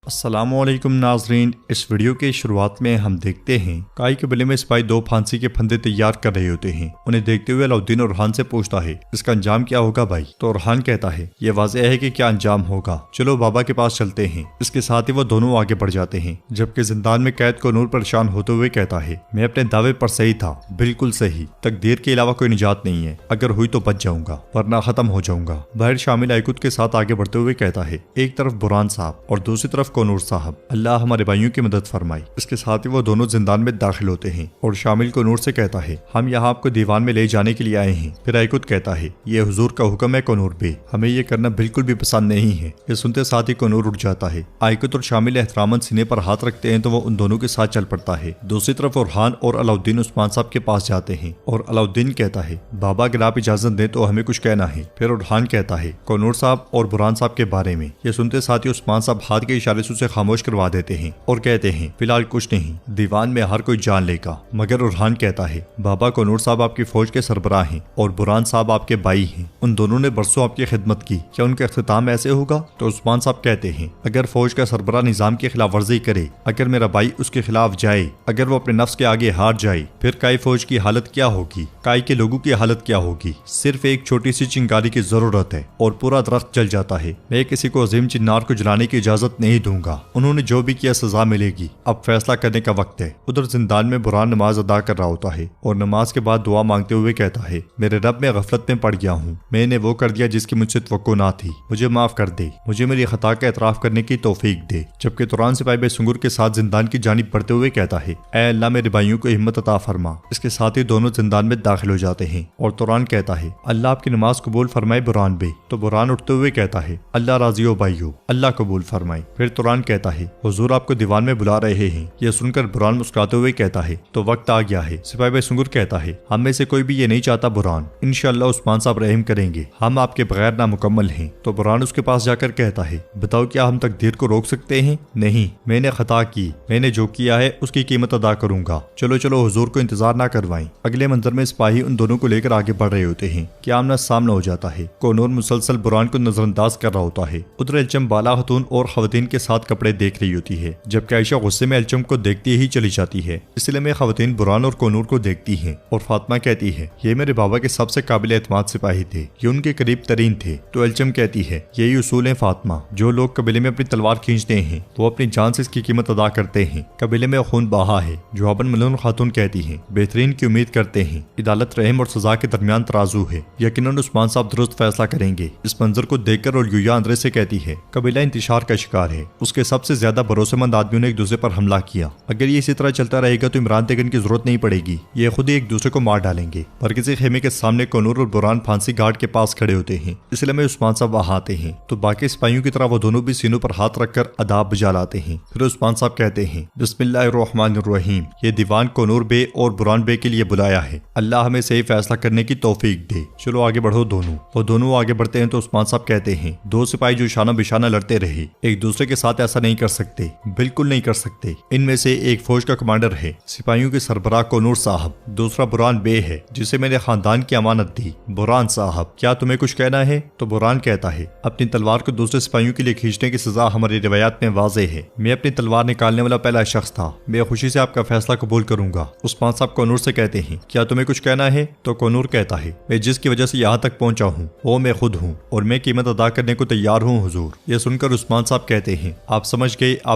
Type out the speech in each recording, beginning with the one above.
अस्सलामुअलैकुम नाजरीन, इस वीडियो के शुरुआत में हम देखते हैं काई कबीले में सिपाही दो फांसी के फंदे तैयार कर रहे होते हैं। उन्हें देखते हुए अलाउद्दीन उरहान से पूछता है, इसका अंजाम क्या होगा भाई? तो उरहान कहता है, ये वाज़ेह है कि क्या अंजाम होगा, चलो बाबा के पास चलते हैं। इसके साथ ही वो दोनों आगे बढ़ जाते हैं, जबकि जिंदान में कैद को नूर परेशान होते हुए कहता है, मैं अपने दावे पर सही था, बिल्कुल सही, तकदीर के अलावा कोई निजात नहीं है, अगर हुई तो बच जाऊंगा वरना खत्म हो जाऊंगा। बाहर शामिल आइकुत के साथ आगे बढ़ते हुए कहता है, एक तरफ बुरहान साहब और दूसरी तरफ कोनूर साहब, अल्लाह हमारे भाइयों की मदद फरमाई। इसके साथ ही वो दोनों जिंदान में दाखिल होते हैं और शामिल कोनूर से कहता है, हम यहाँ आपको दीवान में ले जाने के लिए आए हैं। फिर आइकुत कहता है, ये हुजूर का हुक्म है कोनूर बे, हमें ये करना बिल्कुल भी पसंद नहीं है। ये सुनते साथ ही कोनूर उठ जाता है। आइकुत और शामिल एहतरामन सीने पर हाथ रखते हैं तो वो उन दोनों के साथ चल पड़ता है। दूसरी तरफ उरहान और अलाउद्दीन उस्मान साहब के पास जाते हैं और अलाउद्दीन कहता है, बाबा अगर आप इजाजत दें तो हमें कुछ कहना है। फिर उरहान कहता है कोनूर साहब और बुरहान साहब के बारे में। ये सुनते साथ ही उस्मान साहब हाथ के इशारे से उसे खामोश करवा देते हैं और कहते हैं, फिलहाल कुछ नहीं, दीवान में हर कोई जान लेगा। मगर उरहान कहता है, बाबा कोनूर साहब आपकी फौज के सरबराह हैं और बुरहान साहब आपके भाई हैं, उन दोनों ने बरसों आपकी खिदमत की, क्या उनका अख्तिताम ऐसे होगा? तो उस्मान साहब कहते हैं, अगर फौज का सरबराह निजाम की खिलाफ वर्जी करे, अगर मेरा भाई उसके खिलाफ जाए, अगर वो अपने नफ्स के आगे हार जाए, फिर काई फौज की हालत क्या होगी, काई के लोगों की हालत क्या होगी? सिर्फ एक छोटी सी चिंगारी की जरूरत है और पूरा दरख्त जल जाता है। मैं किसी को अजीम चिन्नार को जलाने की इजाजत नहीं दूंगा, उन्होंने जो भी किया सजा मिलेगी, अब फैसला करने का वक्त है। उधर जिंदान में बुरहान नमाज अदा कर रहा होता है और नमाज के बाद दुआ मांगते हुए कहता है, मेरे रब में गफलत में पड़ गया हूँ, मैंने वो कर दिया जिसकी मुझसे तवक्को ना थी, मुझे माफ कर दे, मुझे मेरी खता का एतराफ करने की तौफीक दे। जबकि तुरान सिपाही बेसुंगुर के साथ जिंदान की जानिब बढ़ते हुए कहता है, ऐ अल्लाह मेरे भाइयों को हिम्मत अता फरमा। इसके साथ ही दोनों जिंदान में दाखिल हो जाते हैं और तुरान कहता है, अल्लाह आपकी नमाज कबूल फरमाए बुरहान बे। तो बुरहान उठते हुए कहता है, अल्लाह राजी हो भाइयों, अल्लाह कबूल फरमाए। फिर तुरान कहता है, हुजूर आपको दीवान में बुला रहे हैं। यह सुनकर बुरहान मुस्कुराते हुए कहता है, तो वक्त आ गया है। सिपाही बेसुंगुर कहता है, हम में से कोई भी ये नहीं चाहता बुरहान, इंशाअल्लाह उस्मान साहब रहम करेंगे, हम आपके बगैर नामुकम्मल हैं। तो बुरहान उसके पास जाकर कहता है, बताओ क्या हम तकदीर को रोक सकते हैं? नहीं, मैंने खता की, मैंने जो किया है उसकी कीमत अदा करूंगा। चलो चलो हुजूर को इंतजार ना करवाएं। अगले मंजर में सिपाही उन दोनों को लेकर आगे बढ़ रहे होते हैं कि आमना सामना हो जाता है। कोनूर मुसलसल बुरहान को नजरअंदाज कर रहा होता है। उधर एलचम बाला खतून और खवातीन के साथ कपड़े देख रही होती है, जबकि आयशा गुस्से में एलचम को देखती ही चली जाती है। इसलिए में खवातीन बुरहान और कोनूर को देखती हैं और फातिमा कहती है, ये मेरे बाबा के सबसे काबिल एतमाद सिपाही थे, ये उनके करीब तरीन थे। तो एलचम कहती है, यही उसूल है फातिमा, जो लोग कबीले में अपनी तलवार खींचते हैं वो अपनी जान से इसकी कीमत अदा करते हैं। कबीले में खून बहा है। जवाबन मलून खातून कहती है, बेहतरीन की उम्मीद करते हैं, इदालत रहम और सजा के दरमियान तराजू है, यकीनन उस्मान साहब दुरुस्त फैसला करेंगे। इस मंजर को देखकर और यूया अंदर से कहती है, कबीला इंतशार का शिकार है, उसके सबसे ज्यादा भरोसेमंद आदमियों ने एक दूसरे पर हमला किया, अगर ये इसी तरह चलता रहेगा तो इमरान तेगन की जरूरत नहीं पड़ेगी, ये खुद ही एक दूसरे को मार डालेंगे। पर किसी खेमे के सामने कोनूर और बुरहान फांसी घाट के पास खड़े होते हैं, इसलिए में उस्मान साहब वहां आते हैं। तो बाकी सिपाहियों की तरह वो दोनों भी सीनों पर हाथ रखकर अदाब बजा लाते हैं। फिर उस्मान साहब कहते हैं, बिस्मिल्लाहिर्रहमानिर्रहीम, ये दीवान कोनूर बे और बुरहान बे के लिए बुलाया है, अल्लाह हमें सही फैसला करने की तौफीक दे, चलो आगे बढ़ो दोनों। वो दोनों आगे बढ़ते हैं तो उस्मान साहब कहते हैं, दो सिपाही जो शाना बिशाना लड़ते रहे, एक दूसरे के साथ ऐसा नहीं कर सकते, बिल्कुल नहीं कर सकते। इनमें से एक फौज का कमांडर है, सिपाहियों के सरबराह कोनूर साहब, दूसरा बुरहान बे है जिसे मैंने खानदान की अमानत दी। बुरहान साहब, क्या तुम्हें कुछ कहना है? तो बुरहान कहता है, अपनी तलवार को दूसरे सिपाहियों के लिए खींचने की सजा हमारी रिवायात में वाज़े है, मैं अपनी तलवार निकालने वाला पहला शख्स था, मैं खुशी से आपका फैसला कबूल करूंगा। उस्मान साहब कोनूर से कहते हैं, क्या तुम्हें कुछ कहना है? तो कोनूर कहता है, मैं जिसकी वजह से यहाँ तक पहुंचा हूँ वो मैं खुद हूँ और मैं कीमत अदा करने को तैयार हूँ हुजूर। यह सुनकर उस्मान साहब कहते हैं, आप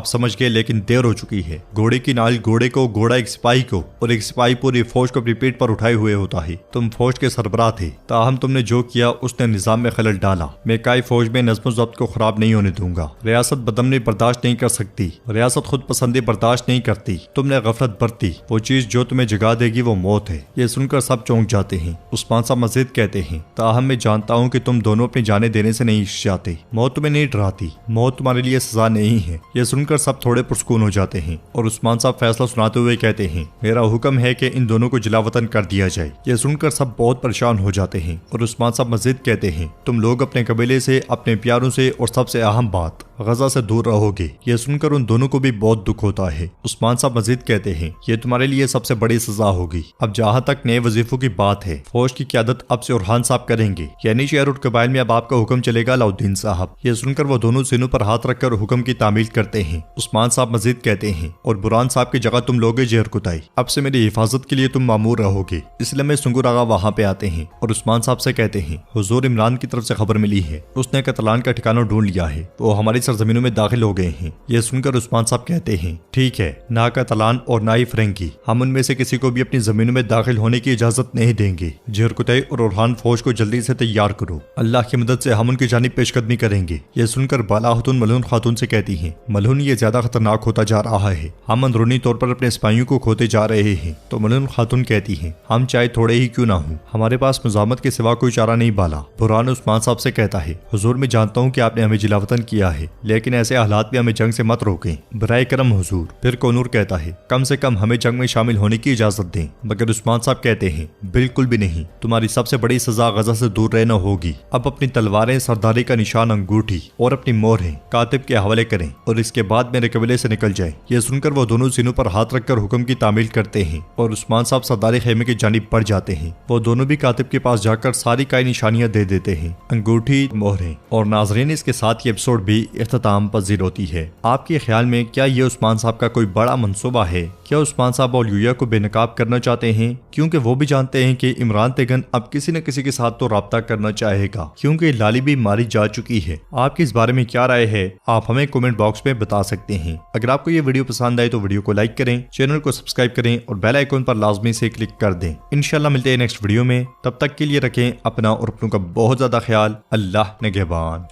समझ गए, लेकिन देर हो चुकी है। घोड़े की नाल घोड़े को, घोड़ा एक सिपाही को और एक सिपाही पूरी फौज को अपनी पीठ पर उठाए हुए होता है। तुम फौज के सरबराह थे, ताहम तुमने जो किया उसने निजाम में खलल डाला। मैं काई फौज में नज़्म ज़ब्त को खराब नहीं होने दूंगा। रियासत बदमनी बर्दाश्त नहीं कर सकती, रियासत खुद पसंदी बर्दाश्त नहीं करती। तुमने गफलत बरती, वो चीज जो तुम्हें जगा देगी वो मौत है। ये सुनकर सब चौंक जाते हैं। उस्मान साहब मजीद कहते हैं, ताहम मैं जानता हूँ कि तुम दोनों अपनी जाने देने से नहीं जाते, मौत तुम्हें नहीं डराती, मौत तुम्हारे लिए सजा नहीं है। ये सुनकर सब थोड़े पुरस्कून हो जाते हैं और उस्मान साहब फैसला सुनाते हुए कहते हैं, मेरा हुक्म है कि इन दोनों को जलावतन कर दिया जाए। ये सुनकर सब बहुत परेशान हो जाते हैं और उस्मान साहब मजीद कहते हैं, तुम लोग अपने कबीले से, अपने प्यारों से और सबसे अहम बात गजा से दूर रहोगे। ये सुनकर उन दोनों को भी बहुत दुख होता है। उस्मान साहब मजीद कहते हैं, ये तुम्हारे लिए सबसे बड़ी सजा होगी। अब जहाँ तक नए वजीफों की बात है, फौज की क़यादत अब से उरहान साहब करेंगे, यानी शहर और कबाइल में अब आपका हुक्म चलेगा अलाउद्दीन साहब। ये सुनकर वो दोनों सीनों पर हाथ रखकर हुक्म की तामील करते हैं। उस्मान साहब मजीद कहते हैं, और बुरहान साहब की जगह तुम लोगे जेर कुताई। अब से मेरी हिफाजत के लिए तुम मामूर रहोगे। इसलिए में सुंगुर आगा वहाँ पे आते हैं और उस्मान साहब से कहते हैं, हुजूर इमरान की तरफ से खबर मिली है, उसने कतलान का ठिकाना ढूंढ लिया है, वो हमारी सरजमीनों में दाखिल हो गए हैं। ये सुनकर उस्मान साहब कहते हैं, ठीक है, ना कतलान और ना ही फ्रेंकी, हम उनमें से किसी को भी अपनी जमीनों में दाखिल होने की इजाजत नहीं देंगे। जेरकुतई और उरहान फौज को जल्दी से तैयार करो, अल्लाह की मदद से हम उनकी जानिब पेशकदमी करेंगे। ये सुनकर बाला खातून मलहून खातून से कहती हैं, मलहून ये ज्यादा खतरनाक होता जा रहा है, हम अंदरूनी तौर पर अपने सिपाहियों को खोते जा रहे हैं। तो मलहून खातून कहती हैं, हम चाहे थोड़े ही क्यों ना हो, हमारे पास मुजामत के सिवा कोई चारा नहीं बाला। बुरहान उस्मान साहब से कहता है, हुजूर मैं जानता हूँ कि आपने हमें जिलावतन किया है, लेकिन ऐसे हालात में हमें जंग से मत रोकें, बराए करम हुजूर। फिर कोनूर कहता है, कम से कम हमें जंग में शामिल होने की इजाजत दें। मगर उस्मान साहब कहते हैं, बिल्कुल भी नहीं, तुम्हारी सबसे बड़ी सजा गजा से दूर रहना होगी। अब अपनी तलवारें, सरदारी का निशान, अंगूठी और अपनी मोहरें कातिब के हवाले करें और इसके बाद मेरे कबीले से निकल जाएं। ये सुनकर वो दोनों सीनों पर हाथ रखकर हुक्म की तामील करते हैं और उस्मान साहब सरदारी खेमे की जानिब बढ़ जाते हैं। वो दोनों भी कातिब के पास जाकर सारी काई निशानियां दे देते हैं, अंगूठी, मोहरें। और नाजरीन, इसके साथ ये एपिसोड भी इख्तिताम पजीर होती है। आपके ख्याल में क्या ये उस्मान साहब का कोई बड़ा मंसूबा है? क्या उस्मान साहब औलिया को बेनकाब करना चाहते हैं? क्योंकि वो भी जानते हैं कि इमरान तेगन अब किसी न किसी के साथ तो राब्ता करना चाहेगा, क्योंकि लाली भी मारी जा चुकी है। आपकी इस बारे में क्या राय है, आप हमें कमेंट बॉक्स में बता सकते हैं। अगर आपको ये वीडियो पसंद आए तो वीडियो को लाइक करें, चैनल को सब्सक्राइब करें और बेल आइकन पर लाजमी से क्लिक कर दें। इंशाल्लाह मिलते हैं नेक्स्ट वीडियो में, तब तक के लिए रखें अपना और अपनों का बहुत ज्यादा ख्याल। अल्लाह निगहबान।